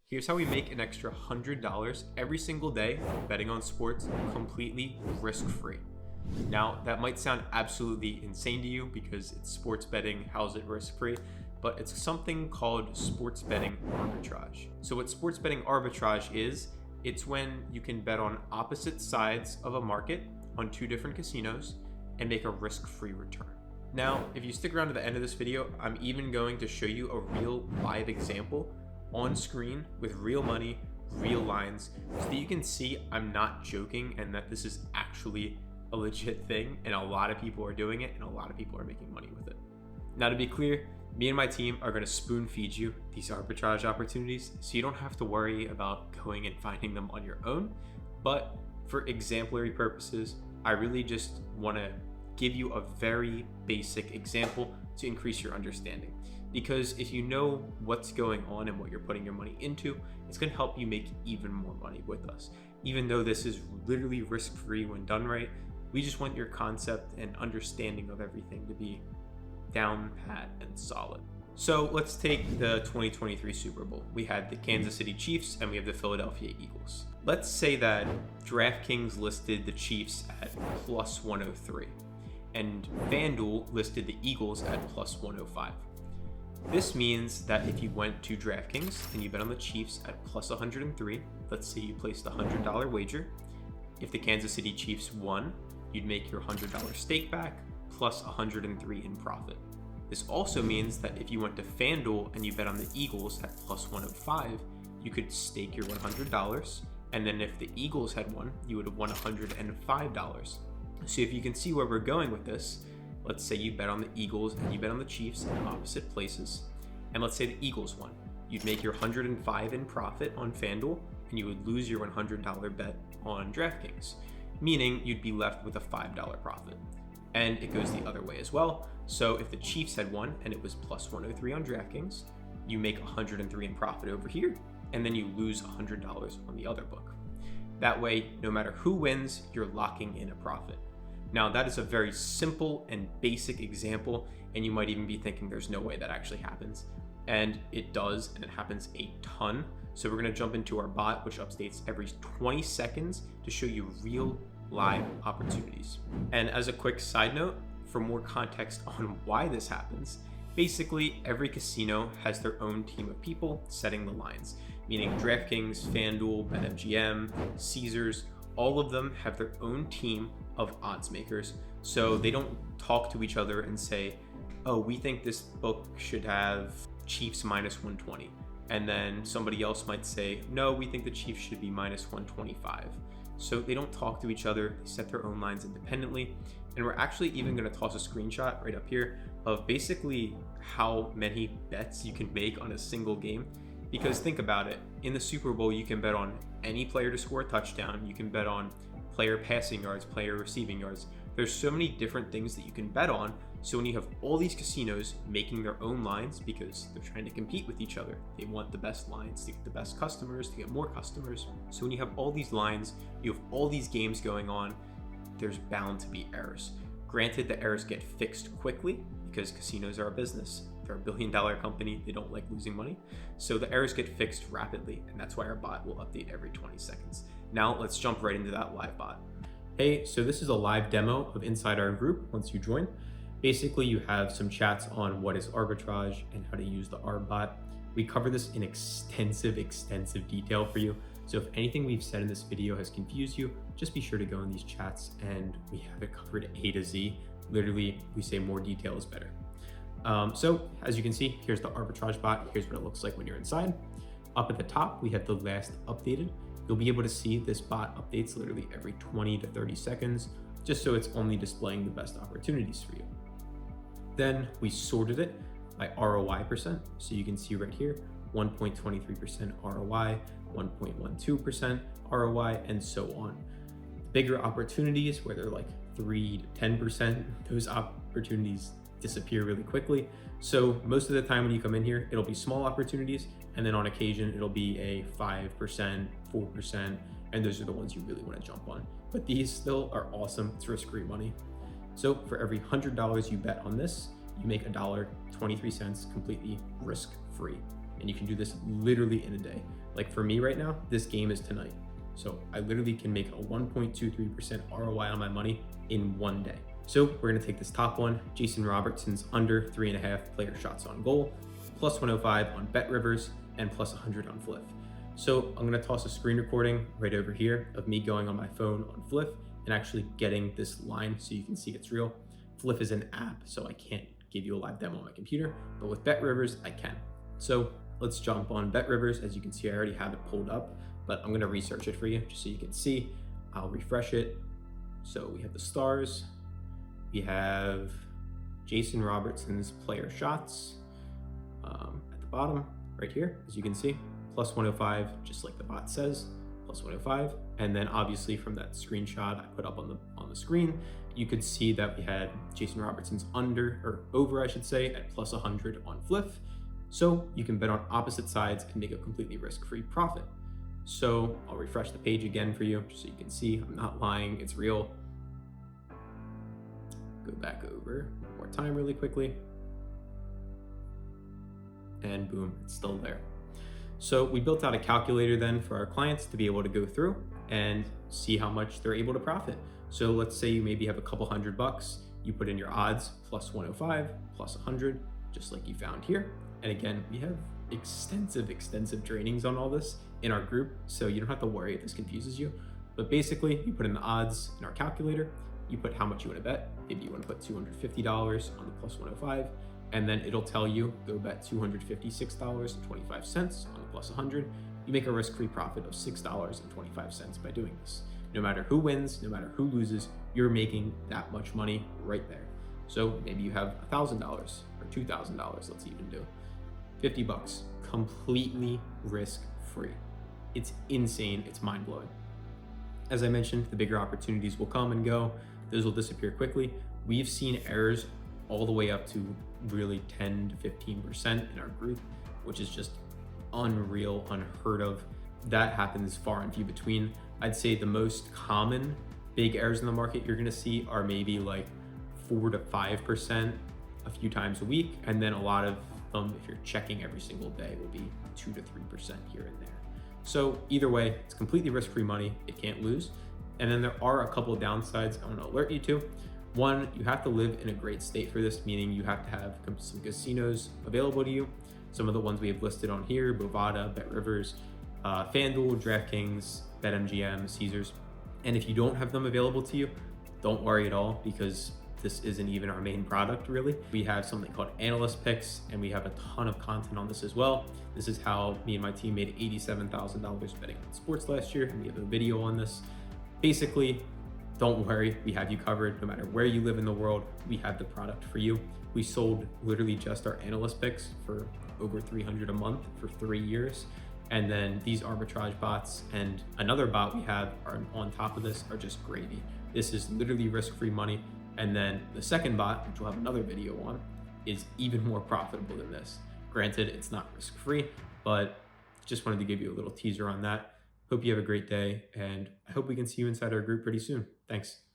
Here's how we make an extra $100 every single day betting on sports completely risk-free. Now, that might sound absolutely insane to you because it's sports betting, how's it risk-free? But it's something called sports betting arbitrage. So what sports betting arbitrage is, it's when you can bet on opposite sides of a market on two different casinos and make a risk-free return. Now, if you stick around to the end of this video, I'm even going to show you a real live example on screen with real money, real lines, so that you can see I'm not joking and that this is actually a legit thing and a lot of people are doing it and a lot of people are making money with it. Now, to be clear, me and my team are going to spoon feed you these arbitrage opportunities so you don't have to worry about going and finding them on your own. But for exemplary purposes, I really just want to give you a very basic example to increase your understanding. Because if you know what's going on and what you're putting your money into, it's going to help you make even more money with us. Even though this is literally risk-free when done right, we just want your concept and understanding of everything to be down pat and solid. So let's take the 2023 Super Bowl. We had the Kansas City Chiefs and we have the Philadelphia Eagles. Let's say that DraftKings listed the Chiefs at plus 103 and FanDuel listed the Eagles at plus 105. This means that if you went to DraftKings and you bet on the Chiefs at plus 103, let's say you placed a $100 wager. If the Kansas City Chiefs won, you'd make your $100 stake back plus 103 in profit. This also means that if you went to FanDuel and you bet on the Eagles at plus 105, you could stake your $100, and then if the Eagles had won, you would have won $105. So if you can see where we're going with this, let's say you bet on the Eagles and you bet on the Chiefs in opposite places, and let's say the Eagles won. You'd make your $105 in profit on FanDuel, and you would lose your $100 bet on DraftKings, meaning you'd be left with a $5 profit. And it goes the other way as well. So if the Chiefs had won and it was plus 103 on DraftKings, you make 103 in profit over here, and then you lose $100 on the other book. That way, no matter who wins, you're locking in a profit. Now, that is a very simple and basic example, and you might even be thinking there's no way that actually happens. And it does, and it happens a ton. So we're gonna jump into our bot, which updates every 20 seconds to show you real live opportunities. And as a quick side note, for more context on why this happens, basically every casino has their own team of people setting the lines, meaning DraftKings, FanDuel, BetMGM, Caesars, all of them have their own team of odds makers. So they don't talk to each other and say, oh, we think this book should have Chiefs minus 120. And then somebody else might say, no, we think the Chiefs should be minus 125. So they don't talk to each other, they set their own lines independently. And we're actually even gonna toss a screenshot right up here of basically how many bets you can make on a single game. Because think about it, in the Super Bowl, you can bet on any player to score a touchdown, you can bet on player passing yards, player receiving yards. There's so many different things that you can bet on. So when you have all these casinos making their own lines because they're trying to compete with each other, they want the best lines to get the best customers, to get more customers. So when you have all these lines, you have all these games going on, there's bound to be errors. Granted, the errors get fixed quickly because casinos are a business. They're a billion-dollar company, they don't like losing money. So the errors get fixed rapidly, and that's why our bot will update every 20 seconds. Now let's jump right into that live bot. Hey, so this is a live demo of inside our group once you join. Basically, you have some chats on what is arbitrage and how to use the Arb bot. We cover this in extensive detail for you. So if anything we've said in this video has confused you, just be sure to go in these chats and we have it covered A to Z. Literally, we say more detail is better. So as you can see, here's the arbitrage bot. Here's what it looks like when you're inside. Up at the top, we have the last updated. You'll be able to see this bot updates literally every 20 to 30 seconds, just so it's only displaying the best opportunities for you. Then we sorted it by ROI percent. So you can see right here, 1.23% ROI, 1.12% ROI, and so on. Bigger opportunities where they're like 3 to 10%, those opportunities disappear really quickly. So most of the time when you come in here, it'll be small opportunities, and then on occasion, it'll be a 5%, 4%, and those are the ones you really want to jump on. But these still are awesome. It's risk-free money. So for every $100 you bet on this, you make $1.23 completely risk-free. And you can do this literally in a day. Like for me right now, this game is tonight. So I literally can make a 1.23% ROI on my money in one day. So we're gonna take this top one, Jason Robertson's under 3.5 player shots on goal, plus 105 on Bet Rivers, and plus 100 on Fliff. So I'm gonna toss a screen recording right over here of me going on my phone on Fliff and actually getting this line so you can see it's real. Fliff is an app, so I can't give you a live demo on my computer, but with Bet Rivers, I can. So let's jump on Bet Rivers. As you can see, I already have it pulled up, but I'm gonna research it for you just so you can see. I'll refresh it. So we have the stars. We have Jason Robertson's player shots at the bottom right here, as you can see, plus 105, just like the bot says, plus 105. And then obviously from that screenshot I put up on the screen, you could see that we had Jason Robertson's under, or over I should say, at plus 100 on Fliff. So you can bet on opposite sides and make a completely risk-free profit. So I'll refresh the page again for you just so you can see I'm not lying, it's real. Go back over one more time really quickly. And boom, it's still there. So we built out a calculator then for our clients to be able to go through and see how much they're able to profit. So let's say you maybe have a couple $100, you put in your odds, plus 105, plus 100, just like you found here. And again, we have extensive trainings on all this in our group, so you don't have to worry if this confuses you. But basically, you put in the odds in our calculator, you put how much you want to bet. Maybe you want to put $250 on the plus 105, and then it'll tell you, go bet $256.25 on the plus 100. You make a risk-free profit of $6.25 by doing this. No matter who wins, no matter who loses, you're making that much money right there. So maybe you have $1,000 or $2,000, let's even do $50, completely risk-free. It's insane, it's mind-blowing. As I mentioned, the bigger opportunities will come and go. Those will disappear quickly. We've seen errors all the way up to really 10 to 15% in our group, which is just unreal, unheard of. That happens far and few between. I'd say the most common big errors in the market you're gonna see are maybe like 4 to 5% a few times a week. And then a lot of them, if you're checking every single day, will be 2 to 3% here and there. So either way, it's completely risk-free money. It can't lose. And then there are a couple of downsides I want to alert you to. One, you have to live in a great state for this, meaning you have to have some casinos available to you. Some of the ones we have listed on here, Bovada, Bet Rivers, FanDuel, DraftKings, BetMGM, Caesars. And if you don't have them available to you, don't worry at all, because this isn't even our main product really. We have something called analyst picks, and we have a ton of content on this as well. This is how me and my team made $87,000 betting on sports last year, and we have a video on this. Basically, don't worry, we have you covered. No matter where you live in the world, we have the product for you. We sold literally just our analyst picks for over $300 a month for 3 years. And then these arbitrage bots and another bot we have are on top of this are just gravy. This is literally risk-free money. And then the second bot, which we'll have another video on, is even more profitable than this. Granted, it's not risk-free, but just wanted to give you a little teaser on that. Hope you have a great day, and I hope we can see you inside our group pretty soon. Thanks.